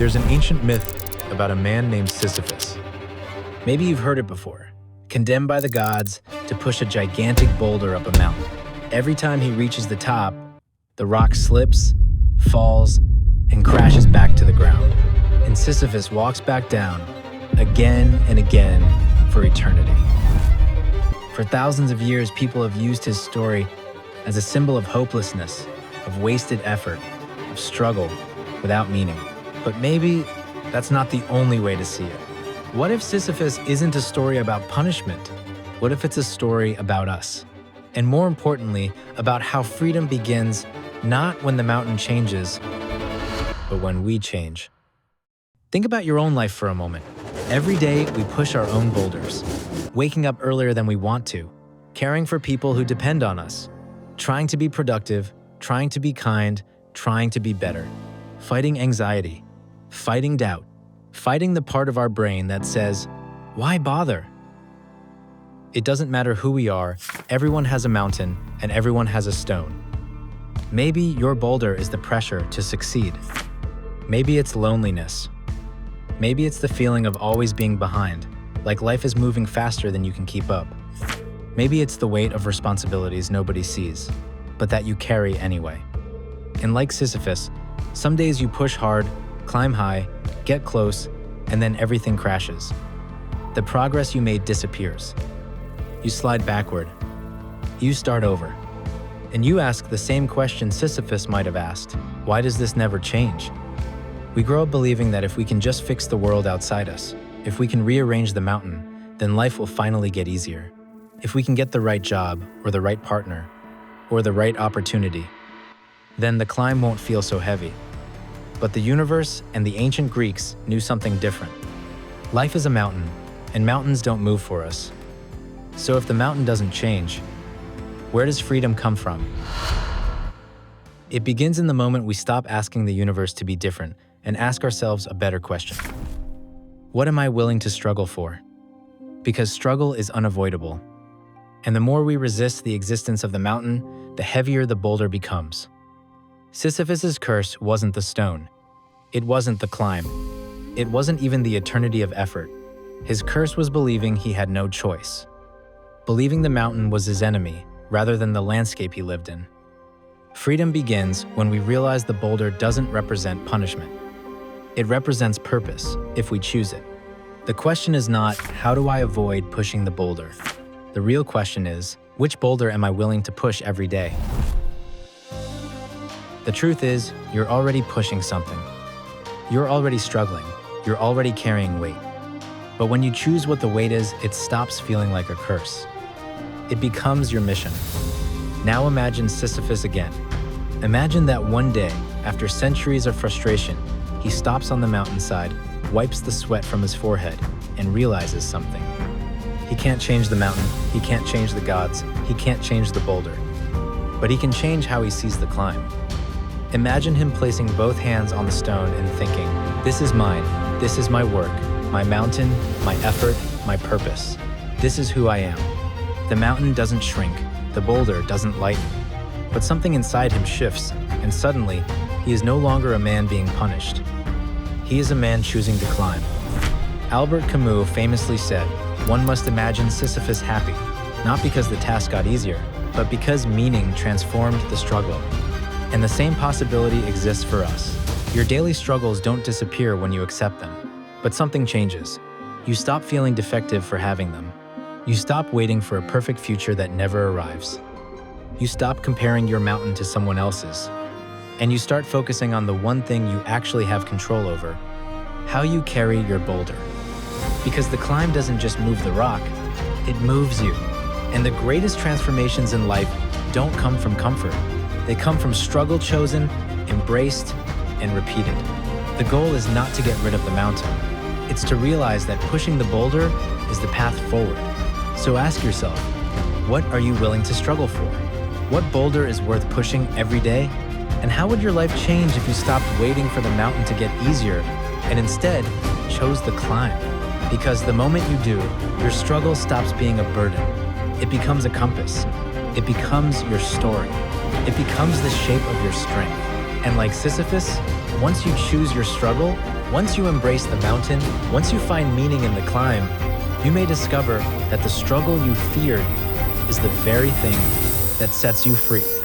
There's an ancient myth about a man named Sisyphus. Maybe you've heard it before. Condemned by the gods to push a gigantic boulder up a mountain. Every time he reaches the top, the rock slips, falls, and crashes back to the ground. And Sisyphus walks back down again and again for eternity. For thousands of years, people have used his story as a symbol of hopelessness, of wasted effort, of struggle without meaning. But maybe that's not the only way to see it. What if Sisyphus isn't a story about punishment? What if it's a story about us? And more importantly, about how freedom begins not when the mountain changes, but when we change. Think about your own life for a moment. Every day, we push our own boulders, waking up earlier than we want to, caring for people who depend on us, trying to be productive, trying to be kind, trying to be better, fighting anxiety, fighting doubt, fighting the part of our brain that says, why bother? It doesn't matter who we are, everyone has a mountain and everyone has a stone. Maybe your boulder is the pressure to succeed. Maybe it's loneliness. Maybe it's the feeling of always being behind, like life is moving faster than you can keep up. Maybe it's the weight of responsibilities nobody sees, but that you carry anyway. And like Sisyphus, some days you push hard, climb high, get close, and then everything crashes. The progress you made disappears. You slide backward. You start over. And you ask the same question Sisyphus might have asked: why does this never change? We grow up believing that if we can just fix the world outside us, if we can rearrange the mountain, then life will finally get easier. If we can get the right job, or the right partner, or the right opportunity, then the climb won't feel so heavy. But the universe and the ancient Greeks knew something different. Life is a mountain, and mountains don't move for us. So if the mountain doesn't change, where does freedom come from? It begins in the moment we stop asking the universe to be different and ask ourselves a better question. What am I willing to struggle for? Because struggle is unavoidable. And the more we resist the existence of the mountain, the heavier the boulder becomes. Sisyphus's curse wasn't the stone. It wasn't the climb. It wasn't even the eternity of effort. His curse was believing he had no choice. Believing the mountain was his enemy, rather than the landscape he lived in. Freedom begins when we realize the boulder doesn't represent punishment. It represents purpose, if we choose it. The question is not, how do I avoid pushing the boulder? The real question is, which boulder am I willing to push every day? The truth is, you're already pushing something. You're already struggling. You're already carrying weight. But when you choose what the weight is, it stops feeling like a curse. It becomes your mission. Now imagine Sisyphus again. Imagine that one day, after centuries of frustration, he stops on the mountainside, wipes the sweat from his forehead, and realizes something. He can't change the mountain, he can't change the gods, he can't change the boulder. But he can change how he sees the climb. Imagine him placing both hands on the stone and thinking, this is mine, this is my work, my mountain, my effort, my purpose. This is who I am. The mountain doesn't shrink, the boulder doesn't lighten. But something inside him shifts, and suddenly, he is no longer a man being punished. He is a man choosing to climb. Albert Camus famously said, one must imagine Sisyphus happy, not because the task got easier, but because meaning transformed the struggle. And the same possibility exists for us. Your daily struggles don't disappear when you accept them, but something changes. You stop feeling defective for having them. You stop waiting for a perfect future that never arrives. You stop comparing your mountain to someone else's. And you start focusing on the one thing you actually have control over: how you carry your boulder. Because the climb doesn't just move the rock, it moves you. And the greatest transformations in life don't come from comfort. They come from struggle chosen, embraced, and repeated. The goal is not to get rid of the mountain. It's to realize that pushing the boulder is the path forward. So ask yourself, what are you willing to struggle for? What boulder is worth pushing every day? And how would your life change if you stopped waiting for the mountain to get easier and instead chose the climb? Because the moment you do, your struggle stops being a burden. It becomes a compass. It becomes your story. It becomes the shape of your strength. And like Sisyphus, once you choose your struggle, Once you embrace the mountain, once you find meaning in the climb, you may discover that the struggle you feared is the very thing that sets you free.